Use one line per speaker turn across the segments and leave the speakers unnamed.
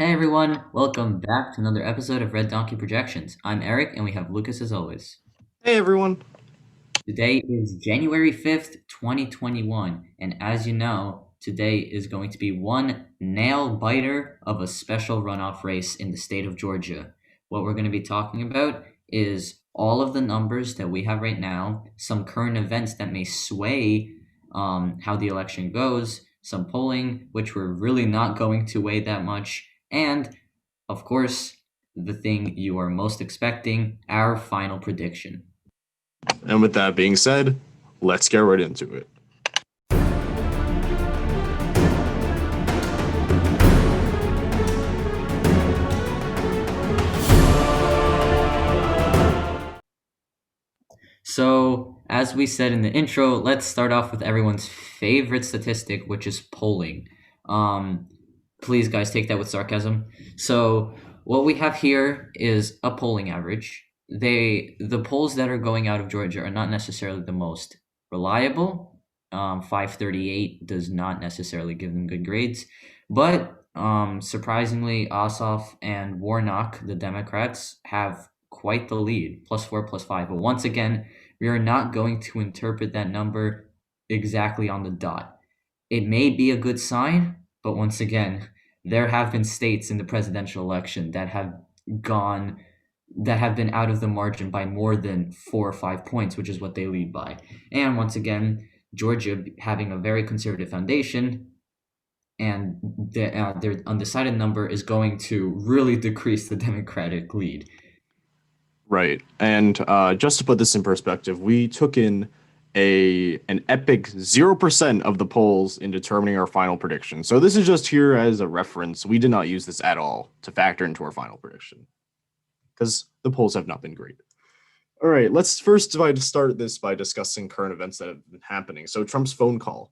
Hey everyone, welcome back to another episode of Red Donkey Projections. I'm Eric and we have Lucas as always.
Hey everyone.
Today is January 5th, 2021, and as you know, today is going to be one nail biter of a special runoff race in the state of Georgia. What we're going to be talking about is all of the numbers that we have right now, some current events that may sway how the election goes, some polling, which we're really not going to weigh that much, and of course, the thing you are most expecting, our final prediction.
And with that being said, let's get right into it.
So, as we said in the intro, let's start off with everyone's favorite statistic, which is polling. Um, Please, guys, take that with sarcasm. So, what we have here is a polling average. The polls that are going out of Georgia are not necessarily the most reliable. 538 does not necessarily give them good grades, but surprisingly, Ossoff and Warnock, the Democrats, have quite the lead, +4, +5. But once again, we are not going to interpret that number exactly on the dot. It may be a good sign, but once again, there have been states in the presidential election gone that have been out of the margin by more than 4 or 5 points, which is what they lead by. And once again, Georgia having a very conservative foundation and their undecided number is going to really decrease the Democratic lead.
Right. And just to put this in perspective, we took in an epic 0% of the polls in determining our final prediction. So this is just here as a reference. We did not use this at all to factor into our final prediction because the polls have not been great. All right, let's first start this by discussing current events that have been happening. So Trump's phone call.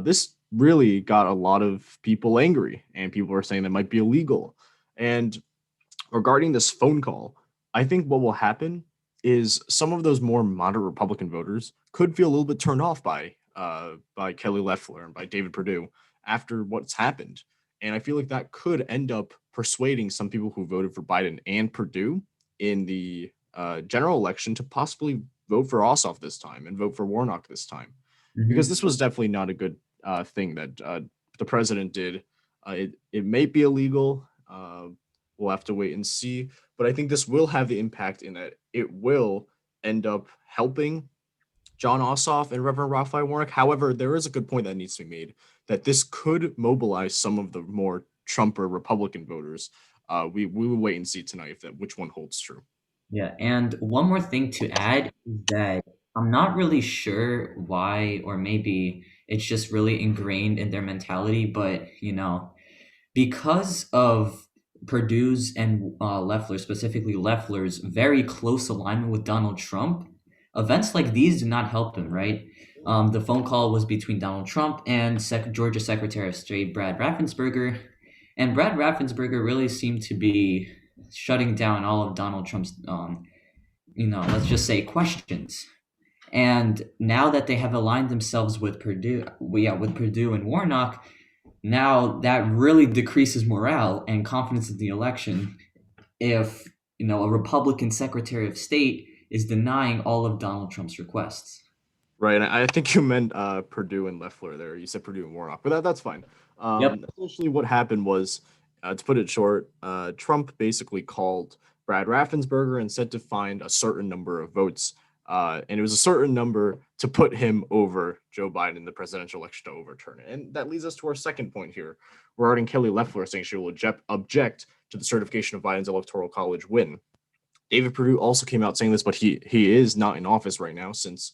This really got a lot of people angry, and people are saying that might be illegal. And regarding this phone call, I think what will happen is some of those more moderate Republican voters could feel a little bit turned off by Kelly Loeffler and by David Perdue after what's happened, and I feel like that could end up persuading some people who voted for Biden and Perdue in the general election to possibly vote for Ossoff this time and vote for Warnock this time, because
Mhm.
this was definitely not a good thing that the president did. It may be illegal. We'll have to wait and see. But I think this will have the impact in that it will end up helping John Ossoff and Reverend Raphael Warnock. However, there is a good point that needs to be made that this could mobilize some of the more Trumper Republican voters. We will wait and see tonight if that which one holds true.
Yeah, and one more thing to add is that I'm not really sure why, or maybe it's just really ingrained in their mentality, but because of Purdue's and Loeffler, specifically Loeffler's very close alignment with Donald Trump, events like these do not help him, right? The phone call was between Donald Trump and Georgia Secretary of State Brad Raffensperger, and Brad Raffensperger really seemed to be shutting down all of Donald Trump's, let's just say questions. And now that they have aligned themselves with Purdue and Warnock, now that really decreases morale and confidence in the election if a Republican Secretary of State is denying all of Donald Trump's requests.
Right, and I think you meant Purdue and Loeffler there. You said Purdue and Warnock, but that's fine.
Yep.
Essentially, what happened was, to put it short, Trump basically called Brad Raffensperger and said to find a certain number of votes, and it was a certain number to put him over Joe Biden in the presidential election to overturn it. And that leads us to our second point here, regarding Kelly Loeffler saying she will object to the certification of Biden's electoral college win. David Perdue also came out saying this, but he is not in office right now since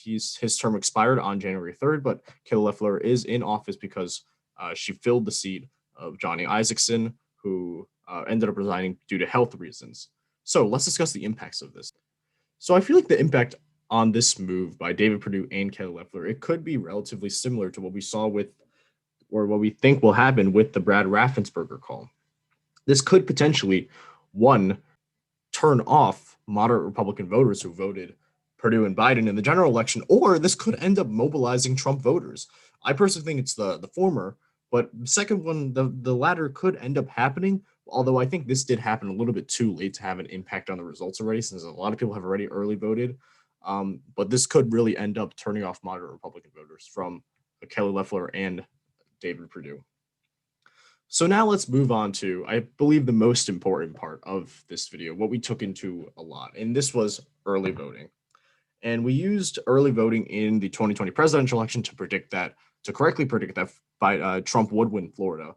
his term expired on January 3rd. But Kelly Loeffler is in office because she filled the seat of Johnny Isaacson, who ended up resigning due to health reasons. So let's discuss the impacts of this. So I feel like the impact on this move by David Perdue and Kelly Loeffler, it could be relatively similar to what we saw with, or what we think will happen with the Brad Raffensperger call. This could potentially, one, turn off moderate Republican voters who voted Perdue and Biden in the general election, or this could end up mobilizing Trump voters. I personally think it's the former, But the second one, the latter could end up happening. Although I think this did happen a little bit too late to have an impact on the results already, since a lot of people have already early voted. But this could really end up turning off moderate Republican voters from Kelly Loeffler and David Perdue. So now let's move on to, I believe, the most important part of this video, what we took into a lot, and this was early voting. And we used early voting in the 2020 presidential election to correctly predict that Trump would win Florida.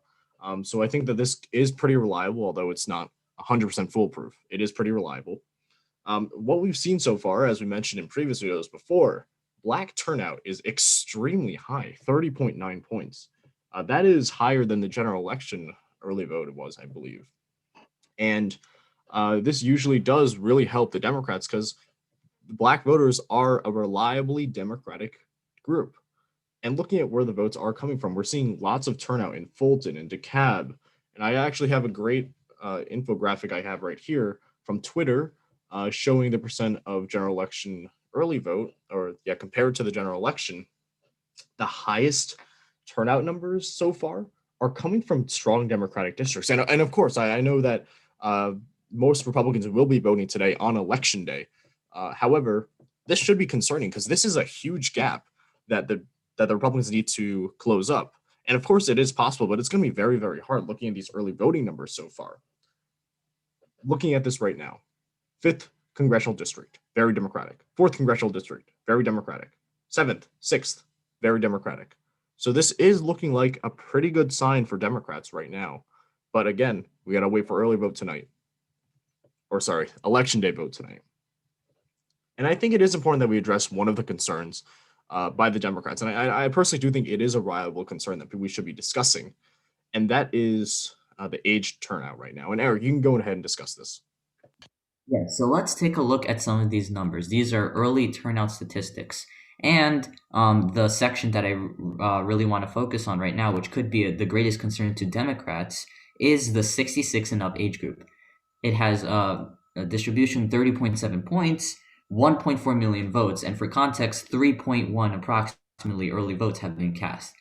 So I think that this is pretty reliable, although it's not 100% foolproof. It is pretty reliable. What we've seen so far, as we mentioned in previous videos before, Black turnout is extremely high, 30.9 points. That is higher than the general election early vote was, I believe. And this usually does really help the Democrats because Black voters are a reliably Democratic group. And looking at where the votes are coming from, we're seeing lots of turnout in Fulton and DeKalb. And I actually have a great infographic I have right here from Twitter showing the percent of general election early vote, compared to the general election. The highest turnout numbers so far are coming from strong Democratic districts. And of course, I know that most Republicans will be voting today on election day. However, this should be concerning because this is a huge gap that the Republicans need to close up. And of course, it is possible, but it's going to be very, very hard looking at these early voting numbers so far. Looking at this right now, 5th congressional district, very Democratic. 4th congressional district, very Democratic. 7th, 6th, very Democratic. So this is looking like a pretty good sign for Democrats right now. But again, we got to wait for early vote tonight. Election day vote tonight. And I think it is important that we address one of the concerns by the Democrats. And I personally do think it is a reliable concern that we should be discussing. And that is the age turnout right now. And Eric, you can go ahead and discuss this.
Yeah, so let's take a look at some of these numbers. These are early turnout statistics. And the section that I really want to focus on right now, which could be the greatest concern to Democrats, is the 66 and up age group. It has a distribution 30.7 points, 1.4 million votes, and for context, 3.1 approximately early votes have been cast.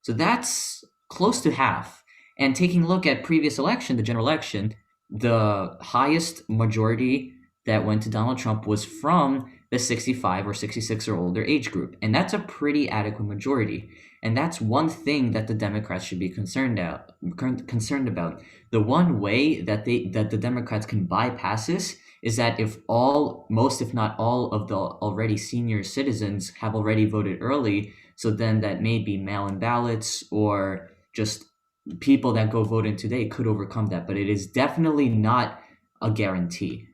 So that's close to half. And taking a look at previous election, the general election, the highest majority that went to Donald Trump was from the 65 or 66 or older age group. And that's a pretty adequate majority. And that's one thing that the Democrats should be concerned about. The one way that the Democrats can bypass this is that if not all of the already senior citizens have already voted early, so then that may be mail-in ballots or just people that go vote in today could overcome that, but it is definitely not a guarantee.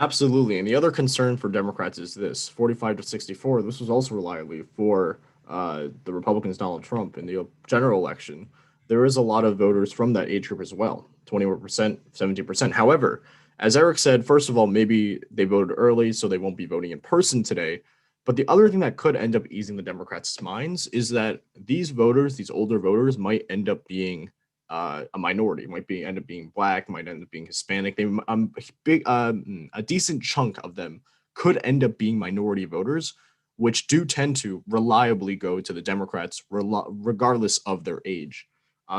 Absolutely. And the other concern for Democrats is this 45 to 64. This was also reliably for the Republicans, Donald Trump, in the general election. There is a lot of voters from that age group as well, 21%, 17%. However, as Eric said, first of all, maybe they voted early, so they won't be voting in person today. But the other thing that could end up easing the Democrats' minds is that these voters, these older voters, might end up being a minority, end up being Black, might end up being Hispanic. A decent chunk of them could end up being minority voters, which do tend to reliably go to the Democrats regardless of their age.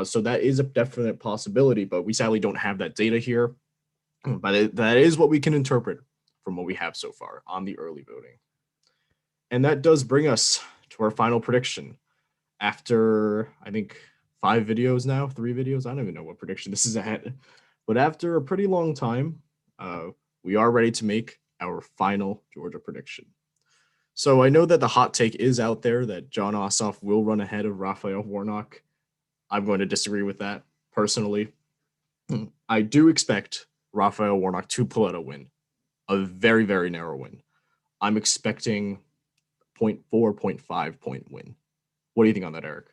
So that is a definite possibility, but we sadly don't have that data here. But that is what we can interpret from what we have so far on the early voting. And that does bring us to our final prediction. After, I think, 3 videos, I don't even know what prediction this is at. But after a pretty long time, we are ready to make our final Georgia prediction. So I know that the hot take is out there that Jon Ossoff will run ahead of Raphael Warnock. I'm going to disagree with that personally. I do expect Raphael Warnock to pull out a win, a very, very narrow win. I'm expecting 0.4, 0.5 point win. What do you think on that, Eric?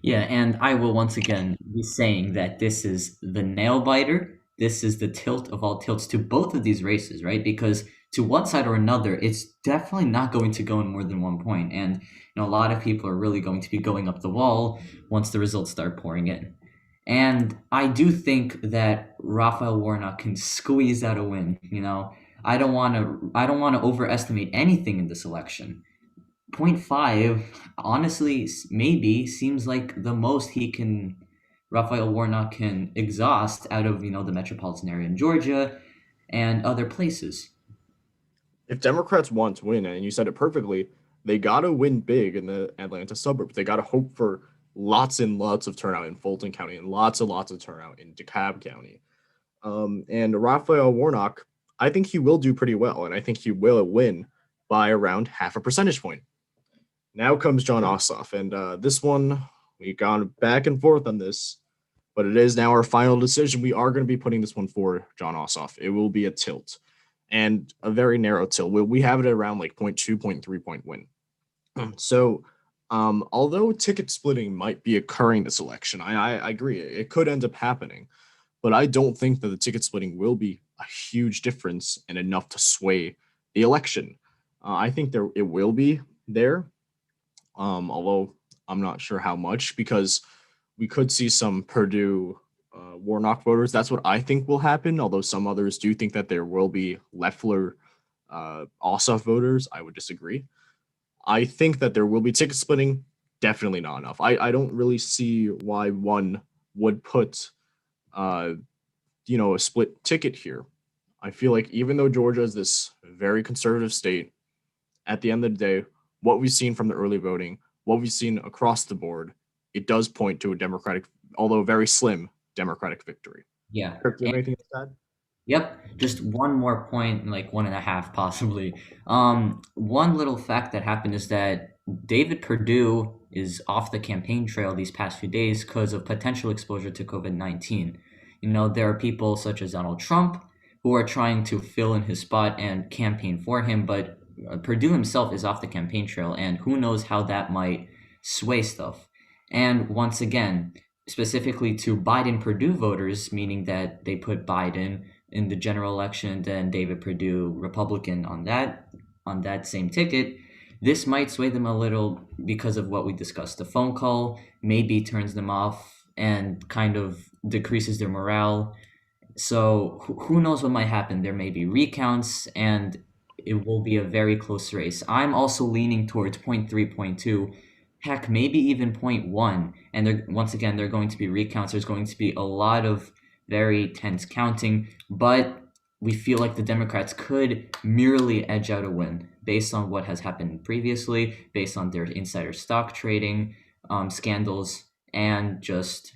Yeah, and I will once again be saying that this is the nail biter. This is the tilt of all tilts to both of these races, right? Because to one side or another, it's definitely not going to go in more than 1 point. And a lot of people are really going to be going up the wall once the results start pouring in. And I do think that Raphael Warnock can squeeze out a win. I don't want to overestimate anything in this election. 0.5, honestly, maybe seems like the most Raphael Warnock can exhaust out of, the metropolitan area in Georgia and other places.
If Democrats want to win, and you said it perfectly, they got to win big in the Atlanta suburbs. They got to hope for lots and lots of turnout in Fulton County and lots and lots of turnout in DeKalb County. And Raphael Warnock, I think he will do pretty well, and I think he will win by around half a percentage point. Now comes John Ossoff, and this one, we've gone back and forth on this, but it is now our final decision. We are going to be putting this one for John Ossoff. It will be a tilt and a very narrow tilt. We have it at around like 0.2, 0.3 point win. So, although ticket splitting might be occurring this election, I agree. It could end up happening, but I don't think that the ticket splitting will be a huge difference and enough to sway the election. I think it will be there, although I'm not sure how much, because we could see some Perdue Warnock voters. That's what I think will happen, although some others do think that there will be Loeffler Ossoff voters. I would disagree. I think that there will be ticket splitting, definitely not enough. I don't really see why one would put a split ticket here. I feel like even though Georgia is this very conservative state, at the end of the day, what we've seen from the early voting, what we've seen across the board, it does point to a Democratic, although very slim, Democratic victory.
Yeah.
Kirk, do you have anything to add?
Yep, just one more point, like 1.5 possibly. One little fact that happened is that David Perdue is off the campaign trail these past few days because of potential exposure to COVID-19. There are people such as Donald Trump who are trying to fill in his spot and campaign for him, but Perdue himself is off the campaign trail, and who knows how that might sway stuff. And once again, specifically to Biden Perdue voters, meaning that they put Biden in the general election, then David Perdue, Republican, on that same ticket, this might sway them a little because of what we discussed. The phone call maybe turns them off and kind of decreases their morale. So who knows what might happen? There may be recounts, and it will be a very close race. I'm also leaning towards 0.3, 0.2, heck, maybe even 0.1. And once again, there are going to be recounts. There's going to be a lot of very tense counting, but we feel like the Democrats could merely edge out a win based on what has happened previously, based on their insider stock trading scandals, and just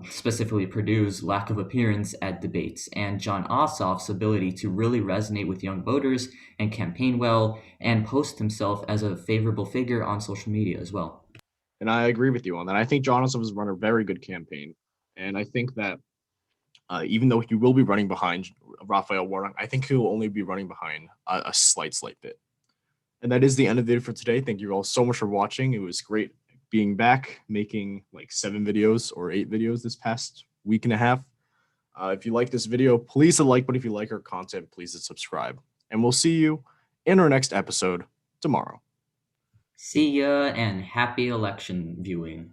specifically Perdue's lack of appearance at debates, and John Ossoff's ability to really resonate with young voters and campaign well and post himself as a favorable figure on social media as well.
And I agree with you on that. I think John Ossoff has run a very good campaign. And I think that even though he will be running behind Raphael Warnock, I think he will only be running behind a slight bit. And that is the end of the video for today. Thank you all so much for watching. It was great being back, making like 7 videos or 8 videos this past week and a half. If you like this video, please hit the like button. If you like our content, please hit subscribe. And we'll see you in our next episode tomorrow.
See ya, and happy election viewing.